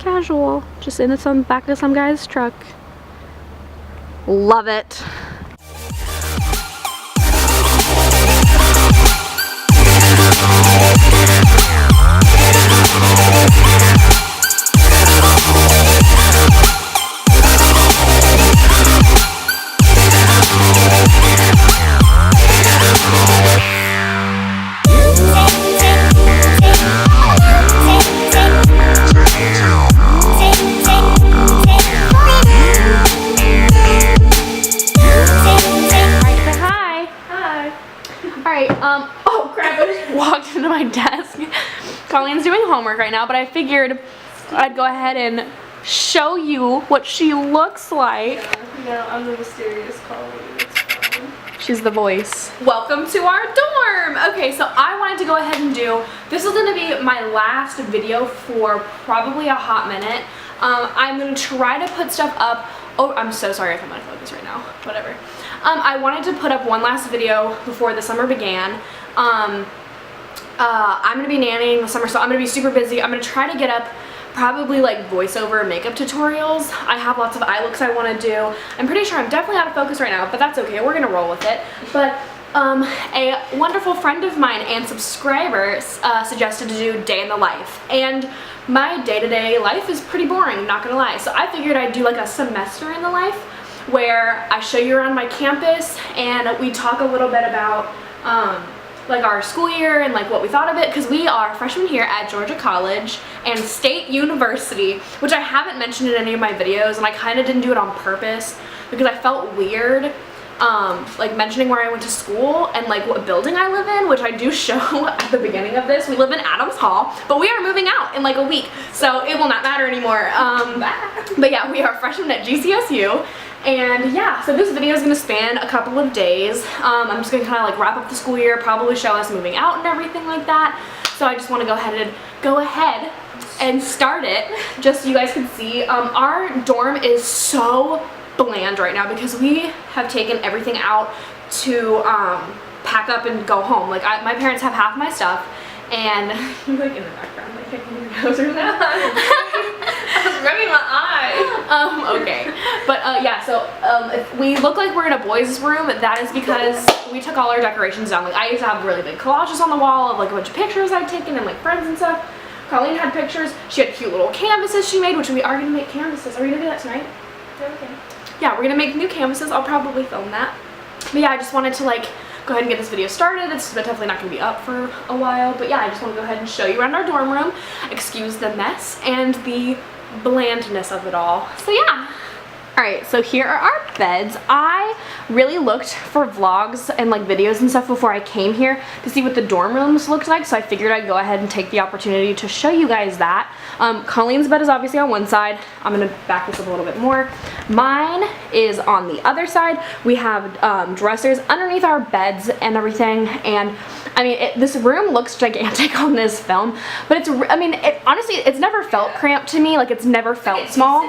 casual, just in the back of some guy's truck. Love it. Oh crap, I just walked into my desk. Colleen's doing homework right now, but I figured I'd go ahead and show you what she looks like. Yeah, I'm the mysterious Colleen. It's fine. She's the voice. Welcome to our dorm! Okay, so I wanted to go ahead and this is going to be my last video for probably a hot minute. I'm going to try to put stuff up. Oh, I'm so sorry if I'm out of focus right now. Whatever. I wanted to put up one last video before the summer began. I'm going to be nannying the summer, so I'm going to be super busy. I'm going to try to get up probably like voiceover makeup tutorials. I have lots of eye looks I want to do. I'm pretty sure I'm definitely out of focus right now, but that's okay. We're going to roll with it. But a wonderful friend of mine and subscriber suggested to do day in the life. And my day-to-day life is pretty boring, not gonna lie. So I figured I'd do like a semester in the life where I show you around my campus and we talk a little bit about like our school year and like what we thought of it, because we are freshmen here at Georgia College and State University, which I haven't mentioned in any of my videos, and I kind of didn't do it on purpose because I felt weird like mentioning where I went to school and like what building I live in, which I do show at the beginning of this. We live in Adams Hall, but we are moving out in like a week, so it will not matter anymore. But yeah, we are freshmen at Gcsu. And yeah, so this video is going to span a couple of days. I'm just going to kind of like wrap up the school year, probably show us moving out and everything like that. So I just want to go ahead and start it, just so you guys can see. Our dorm is so bland right now because we have taken everything out to pack up and go home. Like my parents have half my stuff, and you're like in the background, like I can hear your nose or that. I was rubbing my eye. Okay, but yeah, so if we look like we're in a boys' room, that is because we took all our decorations down. Like I used to have really big collages on the wall of like a bunch of pictures I'd taken and like friends and stuff. Colleen had pictures. She had cute little canvases she made, which we are gonna make canvases. Are we gonna do that tonight? Okay. Yeah, we're gonna make new canvases. I'll probably film that. But yeah, I just wanted to like go ahead and get this video started. It's definitely not gonna be up for a while, but yeah, I just want to go ahead and show you around our dorm room. Excuse the mess and the blandness of it all. So yeah. Alright, so here are our beds. I really looked for vlogs and like videos and stuff before I came here to see what the dorm rooms looked like, so I figured I'd go ahead and take the opportunity to show you guys that. Colleen's bed is obviously on one side. I'm gonna back this up a little bit more. Mine is on the other side. We have dressers underneath our beds and everything, and I mean, this room looks gigantic on this film, but it's, I mean, honestly, it's never felt cramped to me. Like, it's never felt small.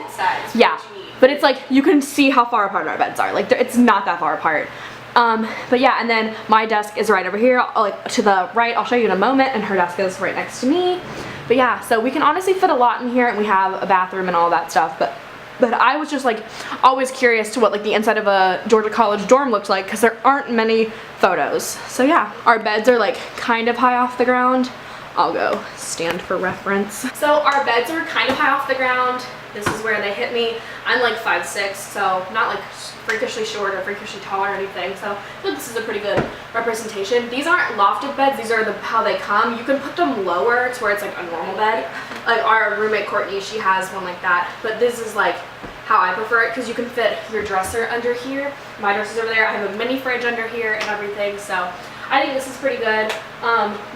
Yeah. But it's like, you can see how far apart our beds are. Like, it's not that far apart. But yeah, and then my desk is right over here, like to the right. I'll show you in a moment, and her desk is right next to me. But yeah, so we can honestly fit a lot in here, and we have a bathroom and all that stuff. But I was just like always curious to what like the inside of a Georgia College dorm looked like, because there aren't many photos. So yeah, our beds are like kind of high off the ground. I'll go stand for reference. So our beds are kind of high off the ground. This is where they hit me. I'm like 5'6", so not like freakishly short or freakishly tall or anything. So I feel like this is a pretty good representation. These aren't lofted beds. These are how they come. You can put them lower to where it's like a normal bed. Like our roommate Courtney, she has one like that. But this is like how I prefer it, because you can fit your dresser under here. My dresser's over there. I have a mini fridge under here and everything. So I think this is pretty good.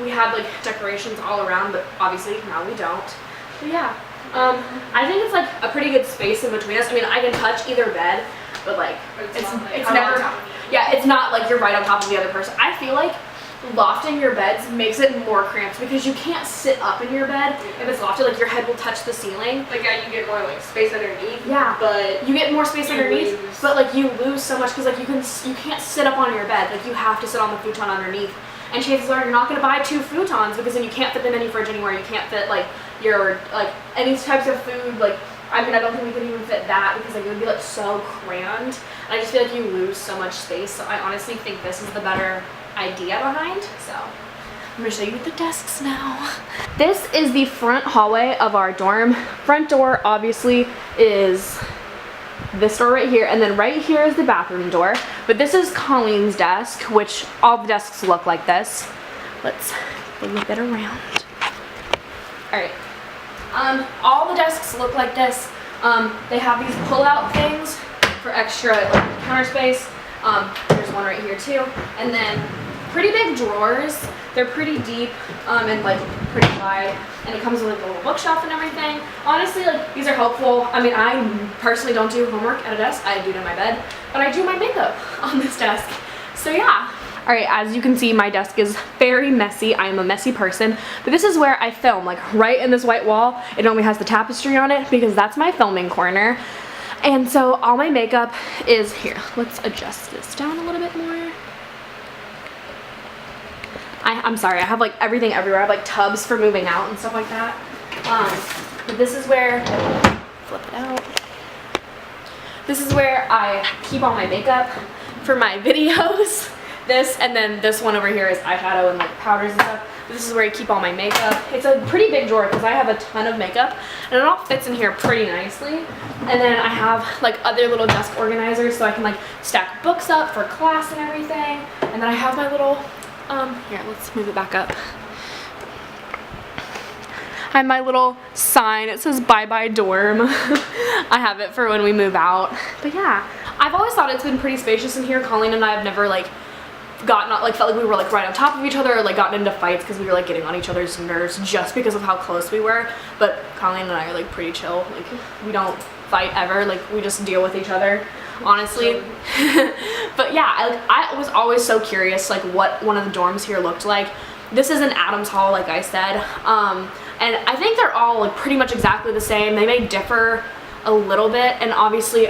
We had like decorations all around, but obviously now we don't. But yeah. I think it's like a pretty good space in between us. I mean, I can touch either bed, but like it's never, yeah, it's not like you're right on top of the other person. I feel like lofting your beds makes it more cramped because you can't sit up in your bed if it's lofted. Like your head will touch the ceiling. Like yeah, you get more like space underneath. Yeah, but you get more space underneath, but like you lose so much because like you can't sit up on your bed. Like you have to sit on the futon underneath. And chances are you're not going to buy 2 futons because then you can't fit them in any fridge anywhere. You can't fit like your, like, any types of food, like, I mean, I don't think we could even fit that because like, it would be like so crammed. And I just feel like you lose so much space. So I honestly think this is the better idea behind. So I'm gonna show you the desks now. This is the front hallway of our dorm. Front door obviously is this door right here, and then right here is the bathroom door. But this is Colleen's desk, which all the desks look like this. Let's flip it around. All right. All the desks look like this. They have these pull-out things for extra like, counter space. There's one right here too. And then pretty big drawers. They're pretty deep and like pretty wide. And it comes with like a little bookshelf and everything. Honestly, like these are helpful. I mean, I personally don't do homework at a desk. I do it in my bed, but I do my makeup on this desk. So yeah. All right, as you can see, my desk is very messy. I am a messy person, but this is where I film, like right in this white wall. It only has the tapestry on it because that's my filming corner. And so all my makeup is here. Let's adjust this down a little bit more. I'm sorry, I have like everything everywhere. I have like tubs for moving out and stuff like that. But this is where, flip it out. This is where I keep all my makeup for my videos. This, and then this one over here is eyeshadow and like powders and stuff. This is where I keep all my makeup. It's a pretty big drawer because I have a ton of makeup and it all fits in here pretty nicely. And then I have like other little desk organizers so I can like stack books up for class and everything. And then I have my little, here, let's move it back up. I have my little sign. It says bye bye dorm. I have it for when we move out. But yeah, I've always thought it's been pretty spacious in here. Colleen and I have never like felt like we were like right on top of each other or like gotten into fights because we were like getting on each other's nerves just because of how close we were. But Colleen and I are like pretty chill. Like we don't fight ever. Like we just deal with each other, honestly. But yeah, I was always so curious like what one of the dorms here looked like. This is an Adams Hall, like I said. And I think they're all like pretty much exactly the same. They may differ a little bit, and obviously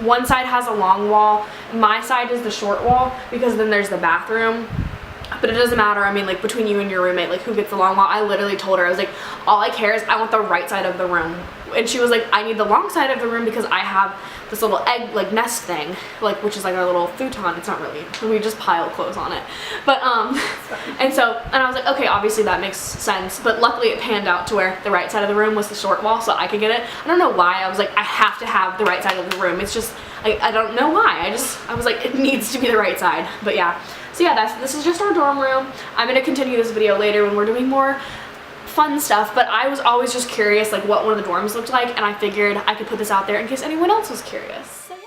one side has a long wall, my side is the short wall because then there's the bathroom. But it doesn't matter. I mean, like between you and your roommate, like who gets the long wall. I literally told her, I was like, all I care is I want the right side of the room. And she was like, I need the long side of the room because I have this little egg like nest thing, like which is like a little futon. It's not really, we just pile clothes on it. But and I was like, okay, obviously that makes sense. But luckily it panned out to where the right side of the room was the short wall, so I could get it. I don't know why. I was like, I have to have the right side of the room. It's just like, I don't know why. I was like, it needs to be the right side. But yeah. So yeah, this is just our dorm room. I'm gonna continue this video later when we're doing more fun stuff, but I was always just curious like what one of the dorms looked like, and I figured I could put this out there in case anyone else was curious. So, yeah.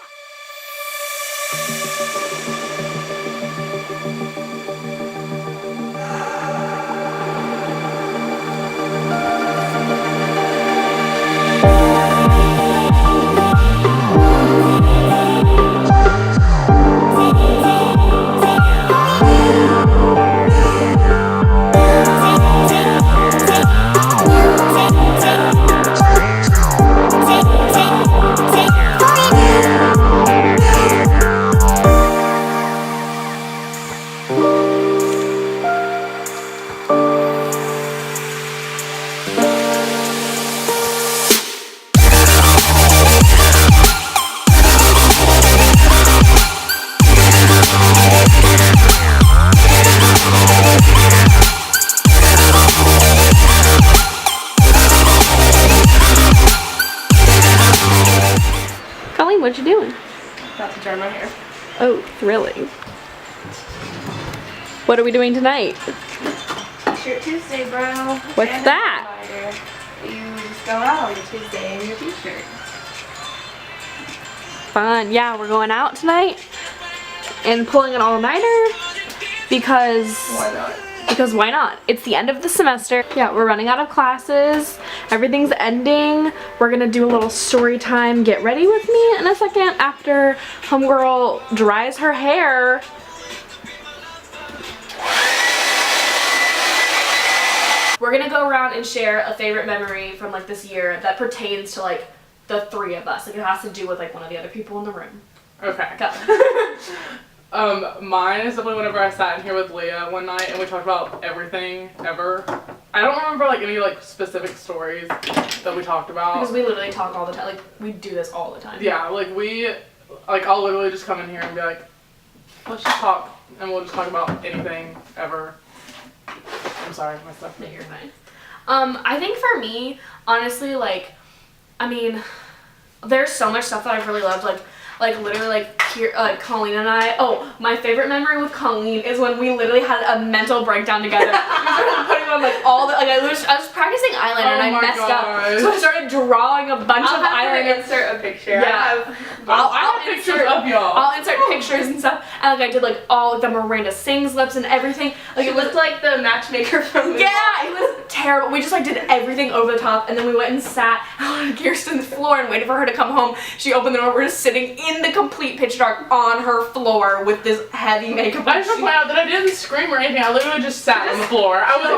What you doing? About to dry my hair. Oh, really? What are we doing tonight? T-shirt Tuesday, bro. What's and that? You just go out on your Tuesday in your t-shirt. Fun. Yeah, we're going out tonight and pulling an all-nighter because Why not? Because why not? It's the end of the semester. Yeah, we're running out of classes. Everything's ending. We're gonna do a little story time. Get ready with me in a second after homegirl dries her hair. We're gonna go around and share a favorite memory from like this year that pertains to like the three of us. Like it has to do with like one of the other people in the room. Okay. Go. Mine is definitely whenever I sat in here with Leah one night and we talked about everything ever. I don't remember like any like specific stories that we talked about. Because we literally talk all the time. Like, we do this all the time. Yeah, like I'll literally just come in here and be like, let's just talk, and we'll just talk about anything ever. I'm sorry, my stuff. No, you're fine. I think for me, honestly, like, I mean, there's so much stuff that I've really loved, like literally, like Colleen and I. Oh, my favorite memory with Colleen is when we literally had a mental breakdown together. We started putting on like all the I was practicing eyeliner and I messed up, so I started drawing a bunch of eyeliner. Insert a picture. Yeah, I have pictures of y'all. I'll insert pictures and stuff, and like I did like all like the Miranda sings lips and everything. Like it looked like the matchmaker from. Yeah, it was terrible. We just like did everything over the top, and then we went and sat on Kirsten's floor and waited for her to come home. She opened the door. We're just sitting in the complete pitch dark on her floor with this heavy makeup. I should point out that I didn't scream or anything. I literally just sat on the floor. I was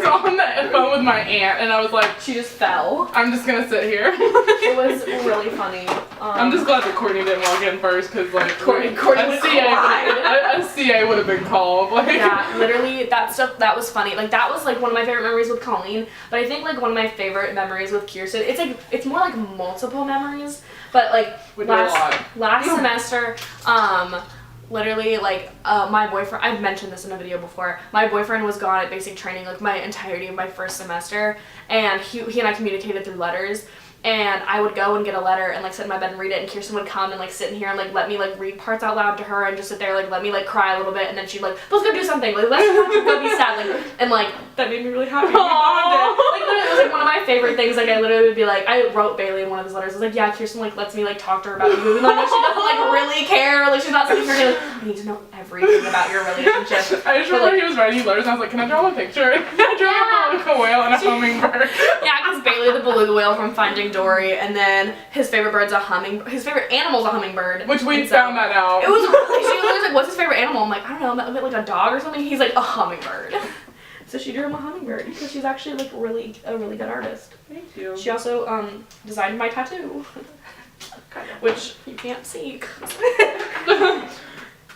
on the phone with my aunt, and I was like, she just fell. I'm just gonna sit here. It was really funny. I'm just glad that Courtney didn't walk in first, because like Courtney a CA would have been called. Like. Yeah, literally that stuff, that was funny. Like that was like one of my favorite memories with Colleen, but I think like one of my favorite memories with Kirsten, it's more like multiple memories, but like last semester, literally like my boyfriend, I've mentioned this in a video before, my boyfriend was gone at basic training like my entirety of my first semester, and he and I communicated through letters. And I would go and get a letter and like sit in my bed and read it, and Kirsten would come and like sit in here and like let me like read parts out loud to her and just sit there like let me like cry a little bit, and then she'd like, let's go do something, like let's go be sad, like, and like that made me really happy. Like it was like one of my favorite things. Like I literally would be like, I wrote Bailey in one of his letters. I was like, yeah, Kirsten like lets me like talk to her about you, and like she doesn't like really care, like she's not sitting here like, I need to know everything about your relationship. I just remember he was writing letters and I was like, can I draw a picture? I drew a beluga whale and a hummingbird. Yeah, because Bailey the beluga whale from Finding Dory, and then his favorite bird's a his favorite animal's a hummingbird. Which we found that out. It was really, she was like, what's his favorite animal? I'm like, I don't know, like a dog or something. He's like, a hummingbird. So she drew him a hummingbird because she's actually like a really good artist. Thank you. She also designed my tattoo, which you can't see.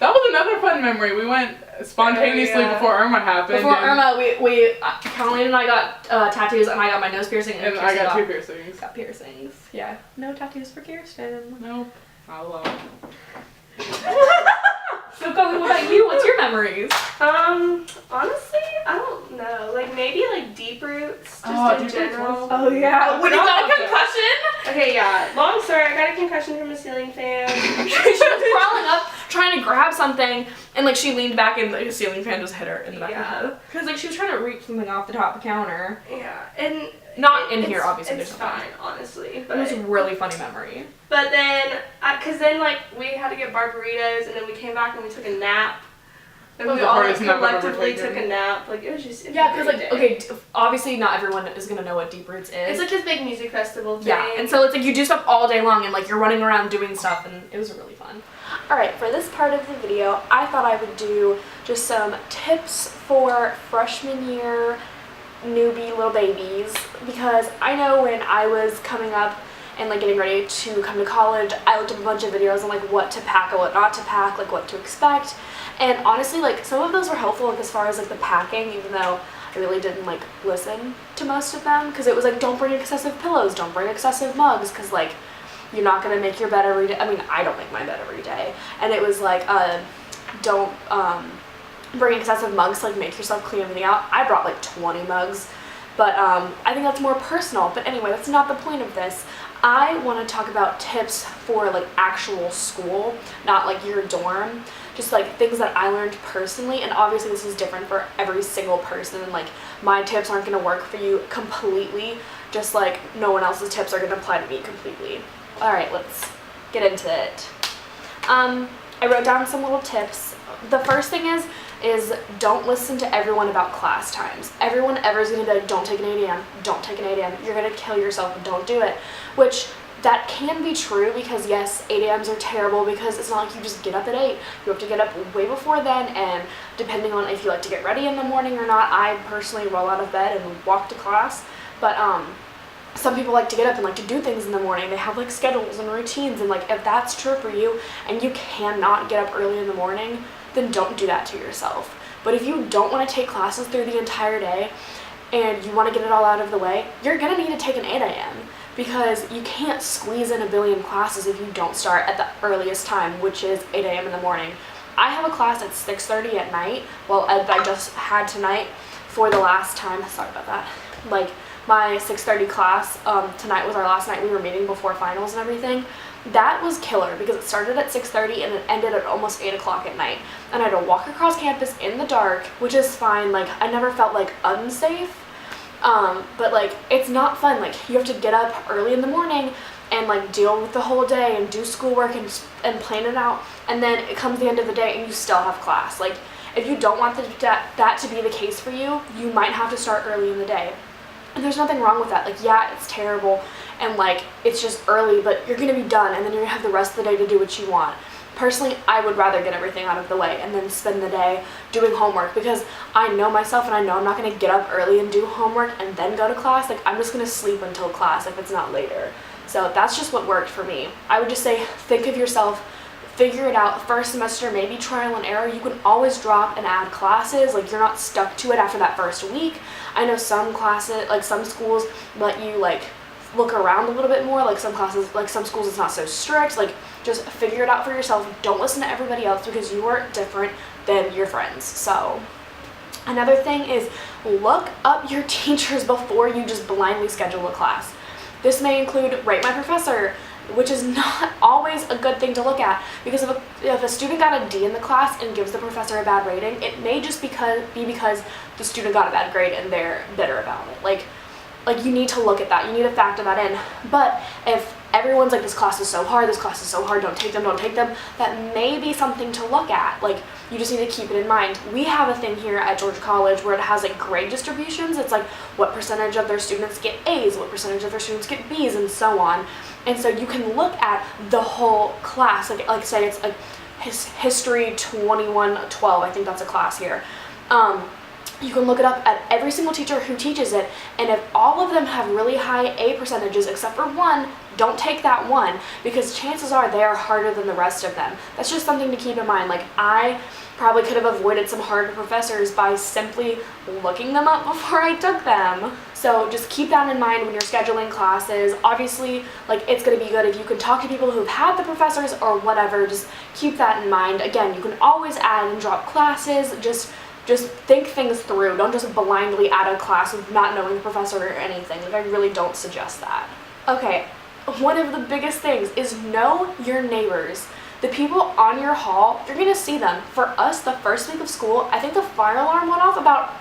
That was another fun memory. We went spontaneously before Irma happened. Before Irma, we Colleen and I got tattoos, and I got my nose piercing, and I got 2 piercings. Got piercings. Yeah. No tattoos for Kirsten. Nope. I love. So Colleen, what about you? What's your memories? Honestly, I don't know. Like maybe like deep roots, just in general. Oh yeah. When you got a concussion? Okay, yeah. Long story. I got a concussion from a ceiling fan. She was crawling up, trying to grab something, and like she leaned back, and like, the ceiling fan just hit her in the back of the head. Because like she was trying to reach something off the top of the counter. Yeah, and not in here, obviously. It's fine, honestly. But it was a really funny memory. But then, cause then like we had to get barbaritas, and then we came back and we took a nap. And we all like, collectively took a nap. Like it was just because like okay, obviously not everyone is gonna know what Deep Roots is. It's like this big music festival thing. Yeah, and so it's like you do stuff all day long, and like you're running around doing stuff, and it was really fun. Alright, for this part of the video, I thought I would do just some tips for freshman year newbie little babies, because I know when I was coming up and like getting ready to come to college, I looked up a bunch of videos on like what to pack and what not to pack, like what to expect, and honestly like some of those were helpful like as far as like the packing, even though I really didn't like listen to most of them, because it was like don't bring excessive pillows, don't bring excessive mugs, because like you're not going to make your bed every day. I mean, I don't make my bed every day. And it was like, don't bring excessive mugs to like make yourself clean everything out. I brought like 20 mugs, but I think that's more personal. But anyway, that's not the point of this. I want to talk about tips for like actual school, not like your dorm. Just like things that I learned personally, and obviously this is different for every single person, and like my tips aren't going to work for you completely, just like no one else's tips are going to apply to me completely. Alright, let's get into it. I wrote down some little tips. The first thing is don't listen to everyone about class times. Everyone ever is going to be like, don't take an 8 a.m., don't take an 8 a.m., you're going to kill yourself, don't do it. Which, that can be true, because yes, 8 a.m.s are terrible, because it's not like you just get up at 8. You have to get up way before then, and depending on if you like to get ready in the morning or not, I personally roll out of bed and walk to class. But some people like to get up and like to do things in the morning. They have like schedules and routines, and like if that's true for you and you cannot get up early in the morning, then don't do that to yourself. But if you don't want to take classes through the entire day and you want to get it all out of the way, you're going to need to take an 8 a.m. because you can't squeeze in a billion classes if you don't start at the earliest time, which is 8 a.m. in the morning. I have a class at 6:30 at night. Well, I just had tonight for the last time. Sorry about that. Like, my 6:30 class, tonight was our last night we were meeting before finals and everything. That was killer because it started at 6:30 and it ended at almost 8 o'clock at night. And I had to walk across campus in the dark, which is fine. Like, I never felt like unsafe. But like, it's not fun. Like, you have to get up early in the morning and like deal with the whole day and do schoolwork and plan it out. And then it comes the end of the day and you still have class. Like, if you don't want that to be the case for you, you might have to start early in the day. And there's nothing wrong with that. Like, yeah, it's terrible and like, it's just early, but you're gonna be done and then you're gonna have the rest of the day to do what you want. Personally, I would rather get everything out of the way and then spend the day doing homework, because I know myself and I know I'm not going to get up early and do homework and then go to class. Like, I'm just going to sleep until class if it's not later. So that's just what worked for me. I would just say, think of yourself, figure it out. First semester, maybe trial and error. You can always drop and add classes. Like, you're not stuck to it after that first week. I know some classes, like some schools let you like look around a little bit more. Like some classes, like some schools it's not so strict. Like, just figure it out for yourself. Don't listen to everybody else because you are different than your friends. So another thing is, look up your teachers before you just blindly schedule a class. This may include rate my professor, which is not always a good thing to look at, because if a student got a D in the class and gives the professor a bad rating, it may just be because the student got a bad grade and they're bitter about it. Like, you need to look at that. You need to factor that in. But if everyone's like, this class is so hard, don't take them, that may be something to look at. Like, you just need to keep it in mind. We have a thing here at Georgia College where it has like grade distributions. It's like what percentage of their students get A's, what percentage of their students get B's, and so on. And so you can look at the whole class. Like say it's like History 2112, I think that's a class here. You can look it up at every single teacher who teaches it, and if all of them have really high A percentages except for one, don't take that one, because chances are they are harder than the rest of them. That's just something to keep in mind. Like, I probably could have avoided some harder professors by simply looking them up before I took them. So just keep that in mind when you're scheduling classes. Obviously, like, it's going to be good if you can talk to people who've had the professors or whatever. Just keep that in mind. Again, you can always add and drop classes. Just think things through. Don't just blindly add a class with not knowing the professor or anything. Like, I really don't suggest that. Okay, one of the biggest things is know your neighbors. The people on your hall, you're gonna see them. For us, the first week of school, I think the fire alarm went off about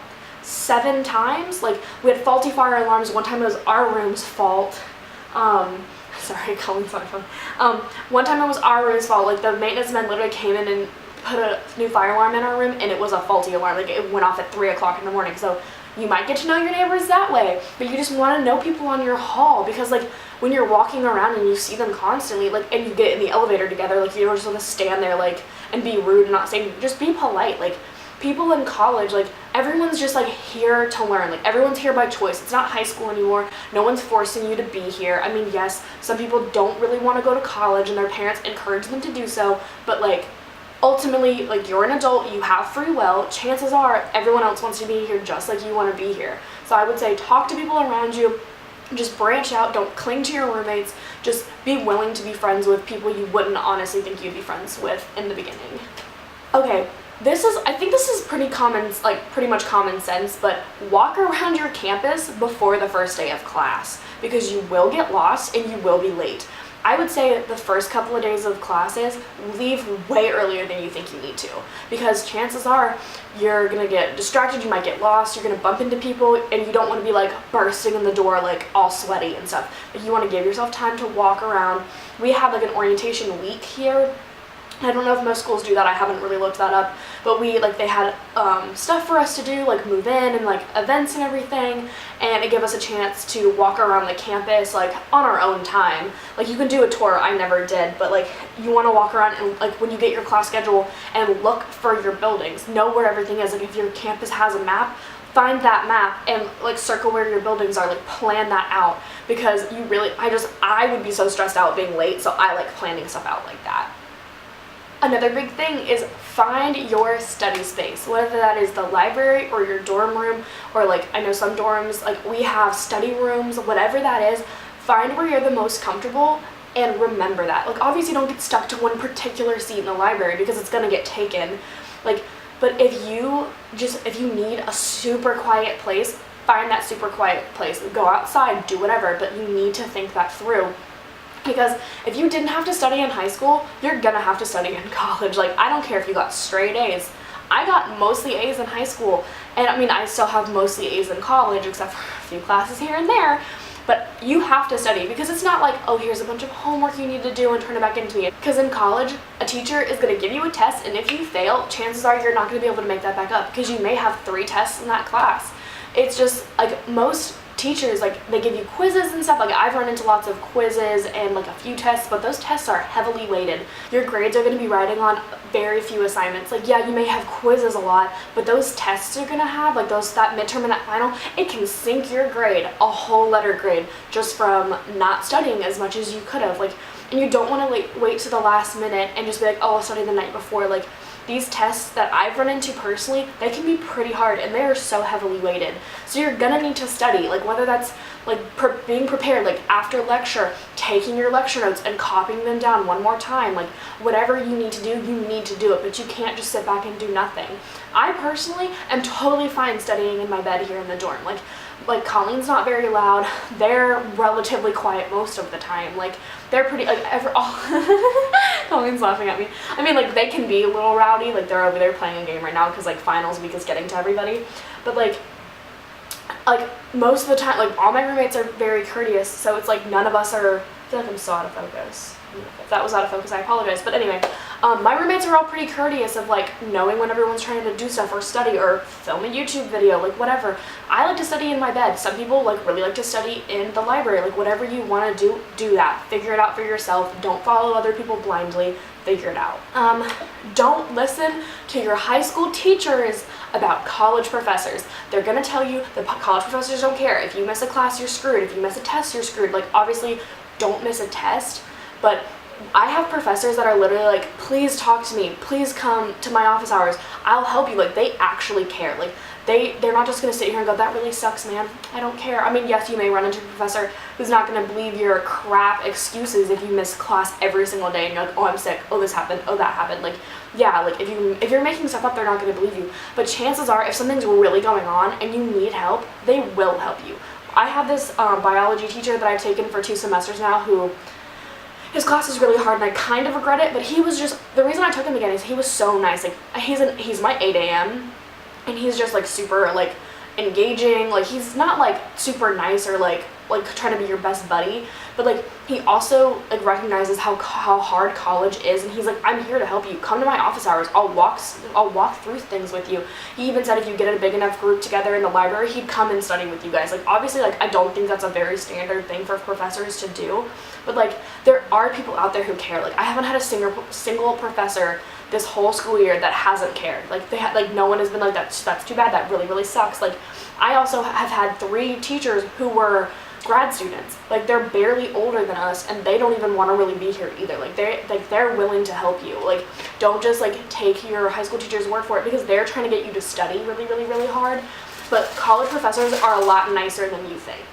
7 times. Like, we had faulty fire alarms. One time it was our room's fault. Sorry, Colleen's on my phone. One time it was our room's fault. Like, the maintenance men literally came in and put a new fire alarm in our room, and it was a faulty alarm. Like, it went off at 3 o'clock in the morning. So you might get to know your neighbors that way, but you just want to know people on your hall, because like, when you're walking around and you see them constantly, like, and you get in the elevator together, like, you don't just want to stand there like and be rude and not say, just be polite. Like, people in college, like, everyone's just like here to learn. Like, everyone's here by choice. It's not high school anymore. No one's forcing you to be here. I mean, yes, some people don't really want to go to college and their parents encourage them to do so, but like, ultimately, like, you're an adult, you have free will. Chances are everyone else wants to be here just like you want to be here. So I would say, talk to people around you, just branch out, don't cling to your roommates, just be willing to be friends with people you wouldn't honestly think you'd be friends with in the beginning. Okay, I think this is pretty much common sense, but walk around your campus before the first day of class, because you will get lost and you will be late. I would say the first couple of days of classes, leave way earlier than you think you need to, because chances are you're going to get distracted, you might get lost, you're going to bump into people, and you don't want to be like bursting in the door like all sweaty and stuff. Like, you want to give yourself time to walk around. We have like an orientation week here. I don't know if most schools do that. I haven't really looked that up, but they had stuff for us to do, like move in and like events and everything, and it gave us a chance to walk around the campus like on our own time. Like, you can do a tour, I never did, but like, you want to walk around and like, when you get your class schedule, and look for your buildings, know where everything is. Like, if your campus has a map, find that map and like circle where your buildings are. Like, plan that out, because I would be so stressed out being late, so I like planning stuff out like that. Another big thing is find your study space, whether that is the library or your dorm room, or like I know some dorms, like we have study rooms, whatever that is, find where you're the most comfortable and remember that. Like obviously don't get stuck to one particular seat in the library because it's gonna get taken. Like, but if you need a super quiet place, find that super quiet place. Go outside, do whatever, but you need to think that through. Because if you didn't have to study in high school, you're gonna have to study in college. Like, I don't care if you got straight A's. I got mostly A's in high school, and I mean, I still have mostly A's in college, except for a few classes here and there. But you have to study, because it's not like, oh, here's a bunch of homework you need to do and turn it back into me. Because in college, a teacher is gonna give you a test, and if you fail, chances are you're not gonna be able to make that back up, because you may have 3 tests in that class. It's just, like, most teachers, like, they give you quizzes and stuff. Like, I've run into lots of quizzes and like a few tests, but those tests are heavily weighted. Your grades are going to be riding on very few assignments. Like, yeah, you may have quizzes a lot, but those tests you're going to have, like that midterm and that final, it can sink your grade, a whole letter grade, just from not studying as much as you could have. Like, and you don't want to wait to the last minute and just be like, oh, I'll study the night before. Like, these tests that I've run into personally, they can be pretty hard, and they are so heavily weighted. So you're gonna need to study, like whether that's like being prepared, like after lecture, taking your lecture notes and copying them down one more time, like whatever you need to do, you need to do it, but you can't just sit back and do nothing. I personally am totally fine studying in my bed here in the dorm. Like Colleen's not very loud. They're relatively quiet most of the time. Like, they're pretty, like, Colleen's laughing at me. I mean, like, they can be a little rowdy. Like, they're over there playing a game right now because, like, finals week is getting to everybody. But, like, most of the time, like, all my roommates are very courteous. So it's, like, none of us are, I feel like I'm so out of focus. If that was out of focus, I apologize. But anyway, my roommates are all pretty courteous of like knowing when everyone's trying to do stuff or study or film a YouTube video, like whatever. I like to study in my bed. Some people like really like to study in the library. Like whatever you want to do, do that. Figure it out for yourself. Don't follow other people blindly. Figure it out. Don't listen to your high school teachers about college professors. They're gonna tell you that college professors don't care. If you miss a class, you're screwed. If you miss a test, you're screwed. Like obviously, don't miss a test. But I have professors that are literally like, please talk to me, please come to my office hours, I'll help you. Like, they actually care. Like, they're not just going to sit here and go, that really sucks, man, I don't care. I mean, yes, you may run into a professor who's not going to believe your crap excuses if you miss class every single day and you're like, oh, I'm sick, oh, this happened, oh, that happened. Like, yeah, like if you're making stuff up, they're not going to believe you. But chances are, if something's really going on and you need help, they will help you. I have this biology teacher that I've taken for 2 semesters now who, his class is really hard and I kind of regret it, but he was just, the reason I took him again is he was so nice. Like, he's my 8 a.m. and he's just like super like engaging. Like, he's not like super nice or like trying to be your best buddy, but like he also like recognizes how hard college is, and he's like, I'm here to help you. Come to my office hours. I'll walk through things with you. He even said if you get a big enough group together in the library, he'd come and study with you guys. Like, obviously, like I don't think that's a very standard thing for professors to do, but like there are people out there who care. Like, I haven't had a single professor this whole school year that hasn't cared. Like, they had, like, no one has been like, that's too bad, that really sucks. Like, I also have had 3 teachers who were grad students. Like, they're barely older than us and they don't even want to really be here either. Like, they're willing to help you. Like, don't just like take your high school teacher's word for it, because they're trying to get you to study really hard. But college professors are a lot nicer than you think.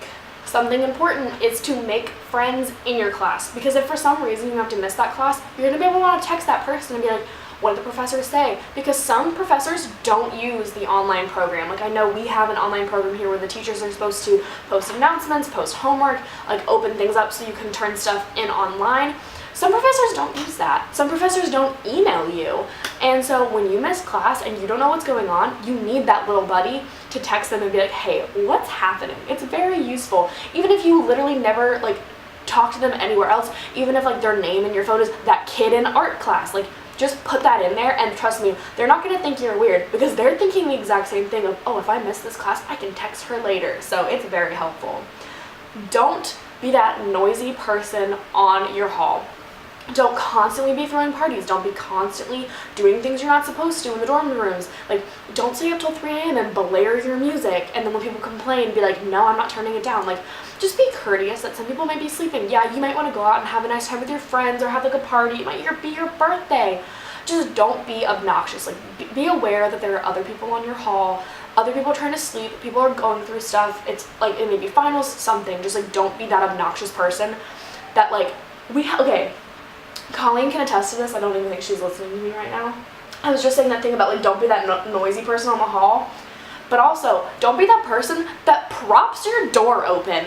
Something important is to make friends in your class, because if for some reason you have to miss that class, you're going to be able to want to text that person and be like, what did the professor say? Because some professors don't use the online program. Like, I know we have an online program here where the teachers are supposed to post announcements, post homework, like open things up so you can turn stuff in online. Some professors don't use that. Some professors don't email you. And so when you miss class and you don't know what's going on, you need that little buddy to text them and be like, hey, what's happening? It's very useful. Even if you literally never like talk to them anywhere else, even if like their name in your phone is that kid in art class, like just put that in there, and trust me, they're not gonna think you're weird, because they're thinking the exact same thing of, oh, if I miss this class, I can text her later. So it's very helpful. Don't be that noisy person on your hall. Don't constantly be throwing parties. Don't be constantly doing things you're not supposed to in the dorm rooms. Like, don't stay up till 3 a.m. and blare your music, and then when people complain, be like, no, I'm not turning it down. Like, just be courteous that some people might be sleeping. Yeah, you might want to go out and have a nice time with your friends or have like a party. It might be your birthday. just don't be obnoxious. Like, be aware that there are other people on your hall, other people are trying to sleep, people are going through stuff. It's like, it may be finals, something. Just like, don't be that obnoxious person that like, okay, Colleen can attest to this. I don't even think she's listening to me right now. I was just saying that thing about like, don't be that noisy person on the hall. But also, don't be that person that props your door open.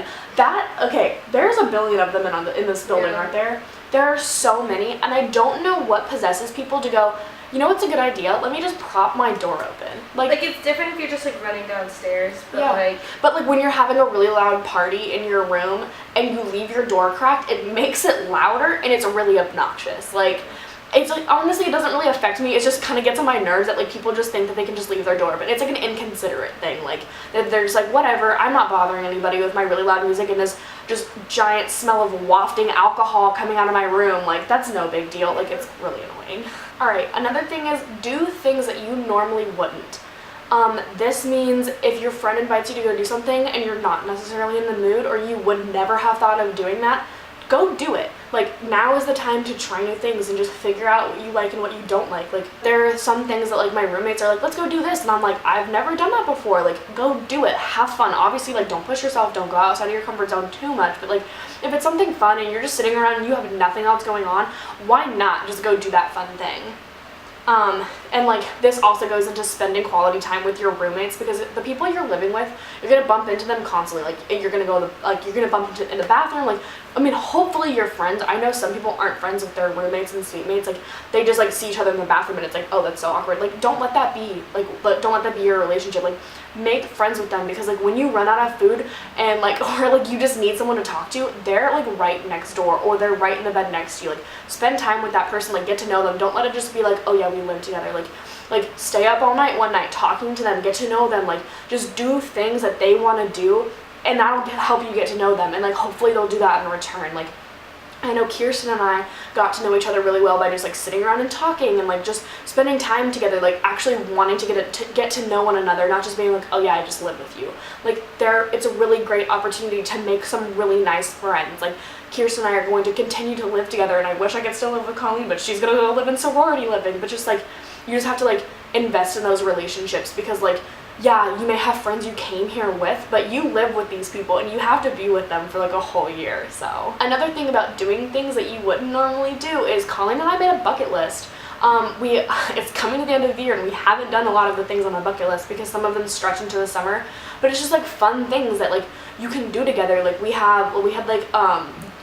Okay, there's a billion of them in this building, aren't there? There are so many, and I don't know what possesses people to go, you know what's a good idea? Let me just prop my door open. Like it's different if you're just like running downstairs, but yeah. But like when you're having a really loud party in your room and you leave your door cracked, it makes it louder and it's really obnoxious. Like, it's like, honestly, it doesn't really affect me. It just kind of gets on my nerves that like people just think that they can just leave their door, but it's like an inconsiderate thing. Like, that they're just like, whatever, I'm not bothering anybody with my really loud music and this just giant smell of wafting alcohol coming out of my room. Like, that's no big deal. Like, it's really annoying. All right, another thing is do things that you normally wouldn't. This means if your friend invites you to go do something and you're not necessarily in the mood, or you would never have thought of doing that, go do it. Like, now is the time to try new things and just figure out what you like and what you don't like. Like, there are some things that like my roommates are like, let's go do this, and I'm like, I've never done that before. Like, go do it, have fun. Obviously, like, don't push yourself, don't go outside of your comfort zone too much, but like, if it's something fun and you're just sitting around and you have nothing else going on, why not just go do that fun thing? And like, this also goes into spending quality time with your roommates, because the people you're living with, you're gonna bump into them constantly. Like, you're gonna go you're gonna bump into in the bathroom. Like, I mean, hopefully you're friends. I know some people aren't friends with their roommates and suite mates. Like, they just like see each other in the bathroom and it's like, oh, that's so awkward. Like, don't let that be don't let that be your relationship. Like, make friends with them, because like when you run out of food and like, or like you just need someone to talk to, they're like right next door, or they're right in the bed next to you. Like, spend time with that person, like get to know them. Don't let it just be like, oh yeah, we live together. Like stay up all night one night talking to them, get to know them. Like, just do things that they want to do, and that'll help you get to know them, and like hopefully they'll do that in return. Like, I know Kirsten and I got to know each other really well by just like sitting around and talking and like just spending time together, like actually wanting to get to know one another, not just being like, oh yeah, I just live with you. Like, it's a really great opportunity to make some really nice friends. Like, Kirsten and I are going to continue to live together, and I wish I could still live with Colleen, but she's gonna go live in sorority living. But just like, you just have to like invest in those relationships, because like, yeah, you may have friends you came here with, but you live with these people and you have to be with them for like a whole year. So another thing about doing things that you wouldn't normally do is Colleen and I made a bucket list. It's coming to the end of the year and we haven't done a lot of the things on the bucket list because some of them stretch into the summer, but it's just like fun things that like you can do together. Like, we had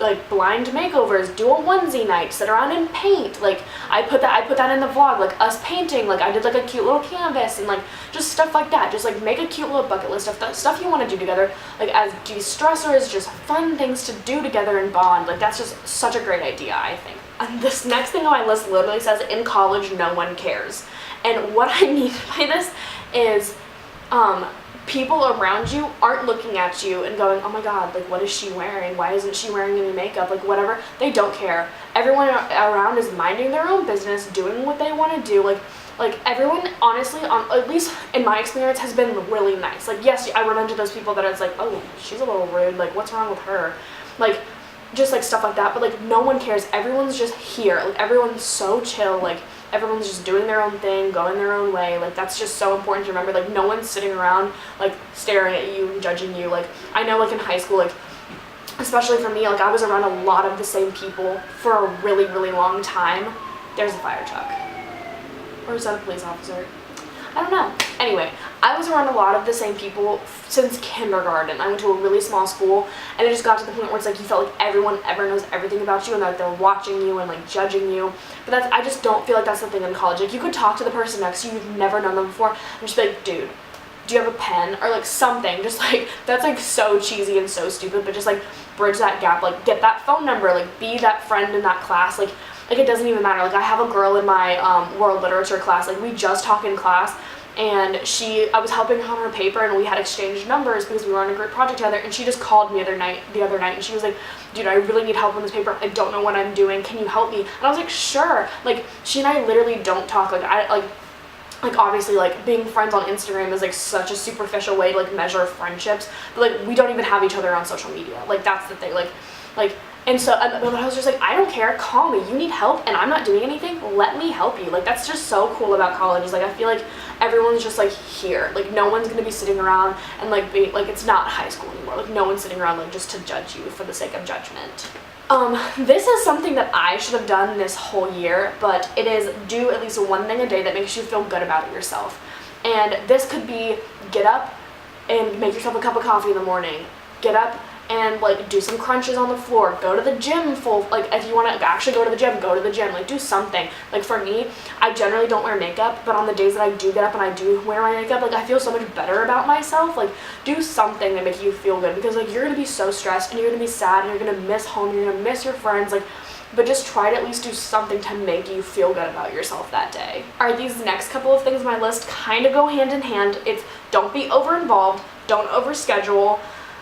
like blind makeovers, do a onesie night, sit around and paint. Like, I put that in the vlog, like us painting. Like, I did like a cute little canvas and like just stuff like that. Just like make a cute little bucket list of stuff you want to do together, like as de-stressors, just fun things to do together and bond. Like, that's just such a great idea, I think. And this next thing on my list literally says, in college no one cares. And what I mean by this is people around you aren't looking at you and going, oh my god, like, what is she wearing? Why isn't she wearing any makeup? Like, whatever. They don't care. Everyone around is minding their own business, doing what they want to do. Like everyone, honestly, at least in my experience, has been really nice. Like, yes, I run into those people that it's like, oh, she's a little rude. Like, what's wrong with her? Like, just like stuff like that. But like, no one cares. Everyone's just here. Like, everyone's so chill. Like, everyone's just doing their own thing, going their own way. Like, that's just so important to remember. Like, no one's sitting around like staring at you and judging you. Like, I know like in high school, like especially for me, like I was around a lot of the same people for a really, really long time. There's a fire truck. Or is that a police officer? I don't know. Anyway, I was around a lot of the same people since kindergarten. I went to a really small school, and it just got to the point where it's like you felt like everyone ever knows everything about you, and that they're watching you and like judging you. But I just don't feel like that's the thing in college. Like, you could talk to the person next to you, you've never known them before, and just be like, dude, do you have a pen? Or like something. Just like, that's like so cheesy and so stupid, but just like bridge that gap. Like, get that phone number. Like, be that friend in that class. Like it doesn't even matter. Like, I have a girl in my world literature class. Like, we just talk in class, and I was helping her on her paper, and we had exchanged numbers because we were on a group project together, and she just called me the other night, and she was like, dude, I really need help on this paper. I don't know what I'm doing. Can you help me? And I was like, sure. Like, she and I literally don't talk. Like obviously, like, being friends on Instagram is like such a superficial way to like measure friendships, but like we don't even have each other on social media. Like, that's the thing. Like And so I was just like, I don't care, call me, you need help and I'm not doing anything, let me help you. Like, that's just so cool about college, is like, I feel like everyone's just like here, like no one's gonna be sitting around and like be like, it's not high school anymore, like no one's sitting around like just to judge you for the sake of judgment. This is something that I should have done this whole year, but it is do at least one thing a day that makes you feel good about yourself. And this could be get up and make yourself a cup of coffee in the morning, get up and like do some crunches on the floor, go to the gym like if you want to actually go to the gym, like do something. Like for me, I generally don't wear makeup, but on the days that I do get up and I do wear my makeup, like I feel so much better about myself. Like do something that makes you feel good, because like you're gonna be so stressed and you're gonna be sad and you're gonna miss home, you're gonna miss your friends, like, but just try to at least do something to make you feel good about yourself that day. All right, these next couple of things on my list kind of go hand in hand. It's don't be over involved, don't overschedule,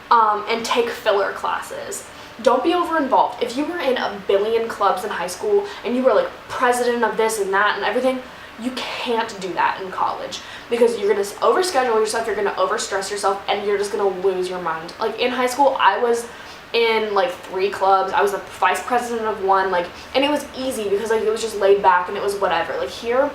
and take filler classes. Don't be over involved. If you were in a billion clubs in high school and you were like president of this and that and everything, you can't do that in college, because you're gonna overschedule yourself, you're gonna overstress yourself, and you're just gonna lose your mind. Like in high school, I was in like 3 clubs, I was the vice president of 1, like, and it was easy because like it was just laid back and it was whatever. Like here,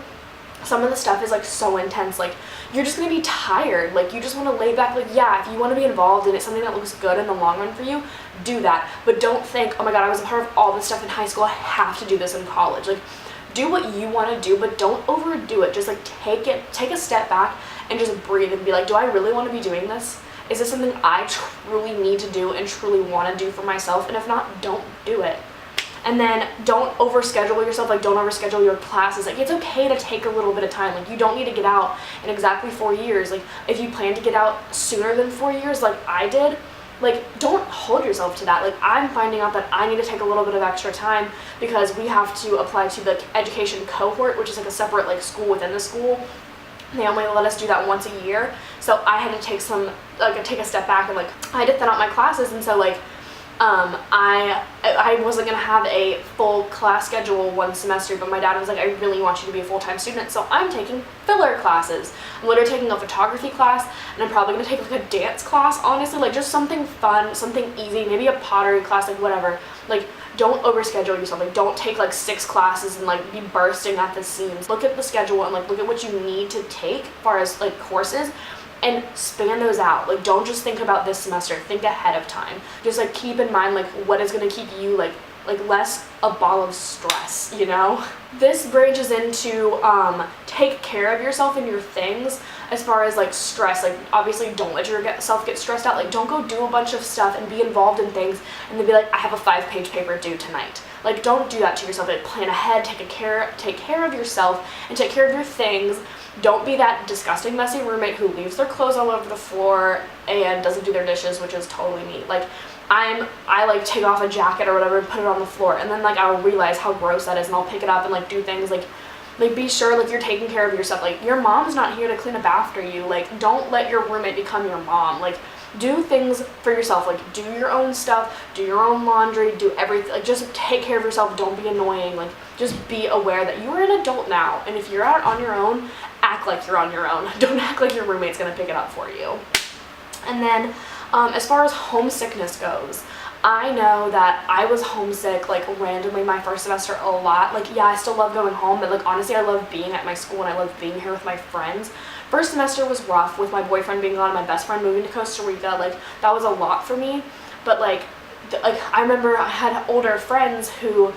some of the stuff is like so intense, like you're just gonna be tired, like you just want to lay back. Like yeah, if you want to be involved and it's something that looks good in the long run for you, do that, but don't think, oh my god, I was a part of all this stuff in high school, I have to do this in college. Like do what you want to do, but don't overdo it. Just like take a step back and just breathe and be like, do I really want to be doing this? Is this something I truly need to do and truly want to do for myself? And if not, don't do it. And then don't overschedule yourself, like don't overschedule your classes. Like it's okay to take a little bit of time. Like you don't need to get out in exactly 4 years. Like if you plan to get out sooner than 4 years, like I did, like don't hold yourself to that. Like I'm finding out that I need to take a little bit of extra time because we have to apply to the education cohort, which is like a separate like school within the school. They only let us do that once a year. So I had to take take a step back and like I had to thin out my classes, and so like I wasn't gonna have a full class schedule one semester, but my dad was like, I really want you to be a full-time student, so I'm taking filler classes. I'm literally taking a photography class, and I'm probably gonna take like a dance class, honestly, like just something fun, something easy, maybe a pottery class, like whatever. Like don't overschedule yourself. Like don't take like 6 classes and like be bursting at the seams. Look at the schedule and like look at what you need to take as far as like courses, and span those out. Like don't just think about this semester, think ahead of time. Just like keep in mind like what is going to keep you like less a ball of stress, you know? This branches into take care of yourself and your things as far as like stress. Like obviously don't let yourself get stressed out. Like don't go do a bunch of stuff and be involved in things and then be like, I have a 5-page paper due tonight. Like don't do that to yourself. Like plan ahead, take care of yourself and take care of your things. Don't be that disgusting messy roommate who leaves their clothes all over the floor and doesn't do their dishes, which is totally me. Like I like take off a jacket or whatever and put it on the floor, and then like I'll realize how gross that is, and I'll pick it up and like do things like be sure like you're taking care of yourself. Like your mom's not here to clean up after you. Like don't let your roommate become your mom. Like do things for yourself. Like do your own stuff, do your own laundry, do everything. Like just take care of yourself. Don't be annoying. Like just be aware that you are an adult now, and if you're out on your own, act like you're on your own. Don't act like your roommate's gonna pick it up for you. And then as far as homesickness goes, I know that I was homesick like randomly my first semester a lot. Like yeah, I still love going home, but like honestly I love being at my school and I love being here with my friends. First semester was rough with my boyfriend being gone, my best friend moving to Costa Rica. Like that was a lot for me, but like I remember I had older friends who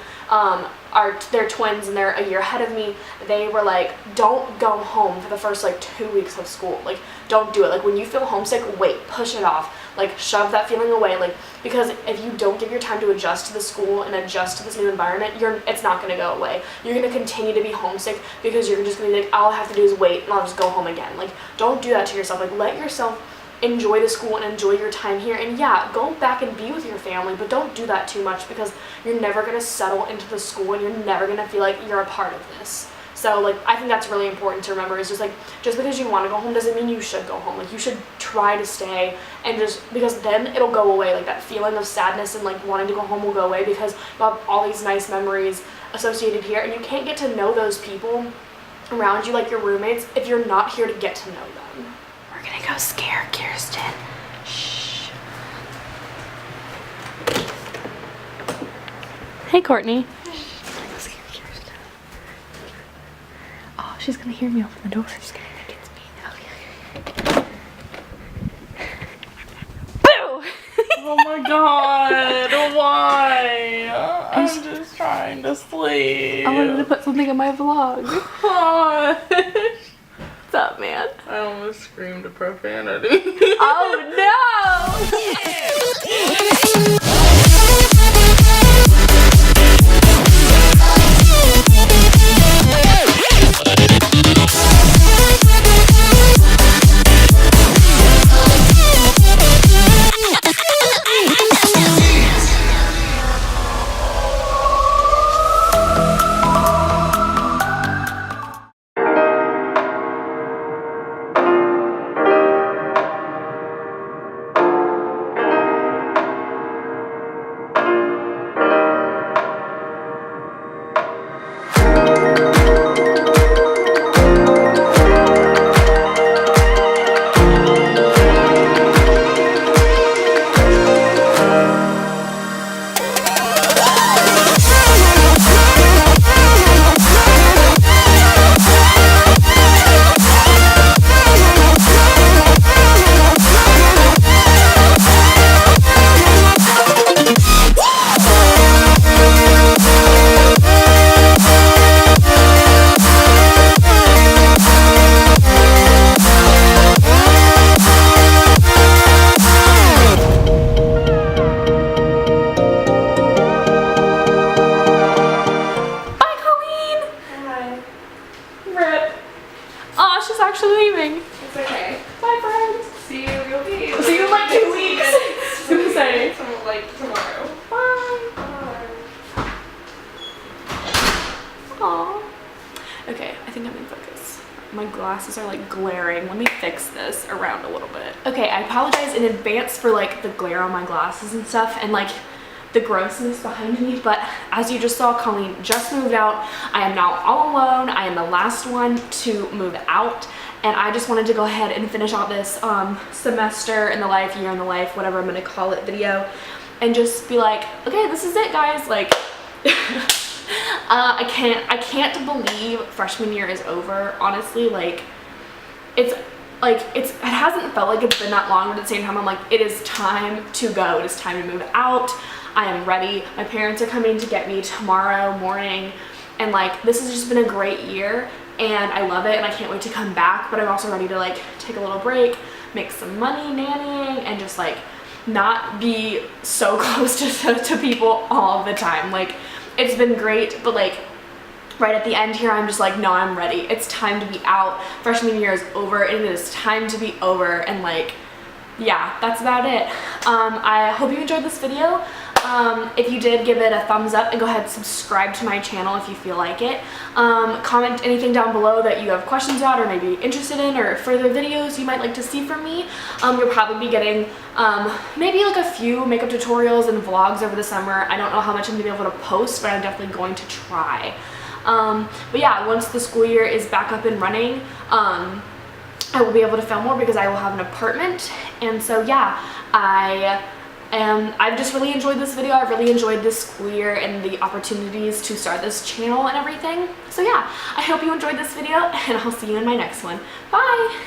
they're twins and they're a year ahead of me. They were like, don't go home for the first like 2 weeks of school. Like don't do it. Like when you feel homesick, wait, push it off. Like shove that feeling away. Like because if you don't give your time to adjust to the school and adjust to this new environment, it's not going to go away. You're going to continue to be homesick because you're just going to be like, all I have to do is wait and I'll just go home again. Like don't do that to yourself. Like let yourself enjoy the school and enjoy your time here, and yeah, go back and be with your family, but don't do that too much because you're never going to settle into the school and you're never going to feel like you're a part of this. So like I think that's really important to remember, is just like just because you want to go home doesn't mean you should go home. Like you should try to stay, and just because then it'll go away. Like that feeling of sadness and like wanting to go home will go away because you have all these nice memories associated here, and you can't get to know those people around you like your roommates if you're not here to get to know them. We're gonna go scare Kirsten. Shh. Hey, Courtney. Oh, she's gonna hear me open the door. She's gonna think it's me. Okay. Boo! Oh my god, why? I'm just trying to sleep. I wanted to put something in my vlog. Gosh. What's up, man? I almost screamed a profanity. Oh no! She's actually leaving. It's okay. Bye, friends. See you. You'll be. See you in like 2 weeks. I was gonna say. Like tomorrow. Bye. Bye. Aww. Okay, I think I'm in focus. My glasses are like glaring. Let me fix this around a little bit. Okay, I apologize in advance for like the glare on my glasses and stuff and like the grossness behind me, but as you just saw, Colleen just moved out. I am now all alone. I am the last one to move out, and I just wanted to go ahead and finish out this semester in the life, year in the life, whatever I'm gonna call it video, and just be like, okay, this is it, guys. Like I can't believe freshman year is over, honestly. Like it hasn't felt like it's been that long, but at the same time I'm like, it is time to go. It is time to move out. I am ready. My parents are coming to get me tomorrow morning, and like this has just been a great year and I love it and I can't wait to come back, but I'm also ready to like take a little break, make some money nannying, and just like not be so close to people all the time. Like it's been great, but like right at the end here I'm just like, no, I'm ready. It's time to be out. Freshman year is over and it is time to be over, and like yeah, that's about it. I hope you enjoyed this video. If you did, give it a thumbs up and go ahead and subscribe to my channel if you feel like it. Comment anything down below that you have questions about or maybe interested in, or further videos you might like to see from me. You'll probably be getting maybe like a few makeup tutorials and vlogs over the summer. I don't know how much I'm gonna be able to post, but I'm definitely going to try. But yeah, once the school year is back up and running, I will be able to film more because I will have an apartment. And so yeah, I've just really enjoyed this video. I've really enjoyed this school year and the opportunities to start this channel and everything. So yeah, I hope you enjoyed this video, and I'll see you in my next one. Bye!